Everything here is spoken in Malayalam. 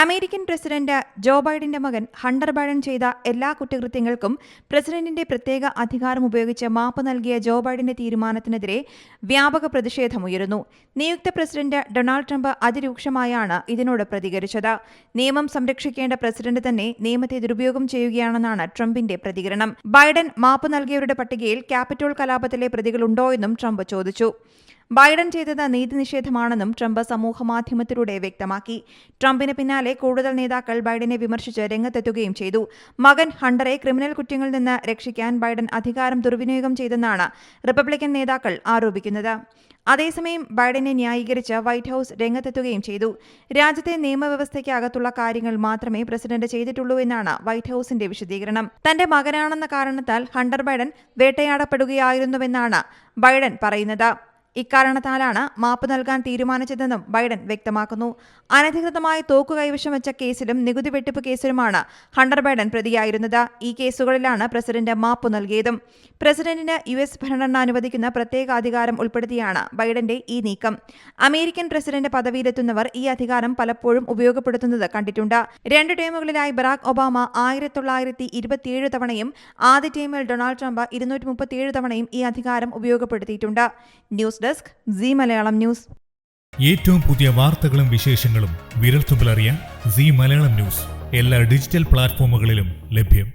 അമേരിക്കൻ പ്രസിഡന്റ് ജോ ബൈഡന്റെ മകൻ ഹണ്ടർ ബൈഡൻ ചെയ്ത എല്ലാ കുറ്റകൃത്യങ്ങൾക്കും പ്രസിഡന്റിന്റെ പ്രത്യേക അധികാരം ഉപയോഗിച്ച് മാപ്പ് നൽകിയ ജോ ബൈഡന്റെ തീരുമാനത്തിനെതിരെ വ്യാപക പ്രതിഷേധമുയരുന്നു. നിയുക്ത പ്രസിഡന്റ് ഡൊണാൾഡ് ട്രംപ് അതിരൂക്ഷമായാണ് ഇതിനോട് പ്രതികരിച്ചത്. നിയമം സംരക്ഷിക്കേണ്ട പ്രസിഡന്റ് തന്നെ നിയമത്തെ ദുരുപയോഗം ചെയ്യുകയാണെന്നാണ് ട്രംപിന്റെ പ്രതികരണം. ബൈഡൻ മാപ്പ് നൽകിയവരുടെ പട്ടികയിൽ ക്യാപിറ്റോൾ കലാപത്തിലെ പ്രതികളുണ്ടോയെന്നും ട്രംപ് ചോദിച്ചു. ബൈഡൻ ചെയ്തത് നീതിനിഷേധമാണെന്നും ട്രംപ് സമൂഹമാധ്യമത്തിലൂടെ വ്യക്തമാക്കി. ട്രംപിന് പിന്നാലെ കൂടുതൽ നേതാക്കൾ ബൈഡനെ വിമർശിച്ച് രംഗത്തെത്തുകയും ചെയ്തു. മകൻ ഹണ്ടറെ ക്രിമിനൽ കുറ്റങ്ങളിൽ നിന്ന് രക്ഷിക്കാൻ ബൈഡൻ അധികാരം ദുർവിനിയോഗം ചെയ്തെന്നാണ് റിപ്പബ്ലിക്കൻ നേതാക്കൾ ആരോപിക്കുന്നത്. അതേസമയം ബൈഡനെ ന്യായീകരിച്ച് വൈറ്റ് ഹൌസ് രംഗത്തെത്തുകയും ചെയ്തു. രാജ്യത്തെ നിയമവ്യവസ്ഥയ്ക്ക് അകത്തുള്ള കാര്യങ്ങൾ മാത്രമേ പ്രസിഡന്റ് ചെയ്തിട്ടുള്ളൂ എന്നാണ് വൈറ്റ് ഹൌസിന്റെ വിശദീകരണം. തന്റെ മകനാണെന്ന കാരണത്താൽ ഹണ്ടർ ബൈഡൻ വേട്ടയാടപ്പെടുകയായിരുന്നുവെന്നാണ് ബൈഡൻ പറയുന്നത്. ഇക്കാരണത്താലാണ് മാപ്പ് നൽകാൻ തീരുമാനിച്ചതെന്നും ബൈഡൻ വ്യക്തമാക്കുന്നു. അനധികൃതമായി തോക്കു കൈവശം വെച്ച കേസിലും നികുതി വെട്ടിപ്പ് കേസിലുമാണ് ഹണ്ടർ ബൈഡൻ പ്രതിയായിരുന്നത്. ഈ കേസുകളിലാണ് പ്രസിഡന്റ് മാപ്പ് നൽകിയതും. പ്രസിഡന്റിന് US ഭരണഘടന അനുവദിക്കുന്ന പ്രത്യേക അധികാരം ഉൾപ്പെടുത്തിയാണ് ബൈഡന്റെ ഈ നീക്കം. അമേരിക്കൻ പ്രസിഡന്റ് പദവിയിലെത്തുന്നവർ ഈ അധികാരം പലപ്പോഴും ഉപയോഗപ്പെടുത്തുന്നത് കണ്ടിട്ടുണ്ട്. 2 ടേമുകളിലായി ബറാക് ഒബാമ 1927 തവണയും ആദ്യ ടേമിൽ ഡൊണാൾഡ് ട്രംപ് 237 തവണയും ഈ അധികാരം ഉപയോഗപ്പെടുത്തിയിട്ടുണ്ട്. News desk Zee Malayalam news. ഏറ്റവും പുതിയ വാർത്തകളും വിശേഷങ്ങളും വിരൽത്തുമ്പിലറിയാൻ സി മലയാളം ന്യൂസ് എല്ലാ ഡിജിറ്റൽ പ്ലാറ്റ്ഫോമുകളിലും ലഭ്യം.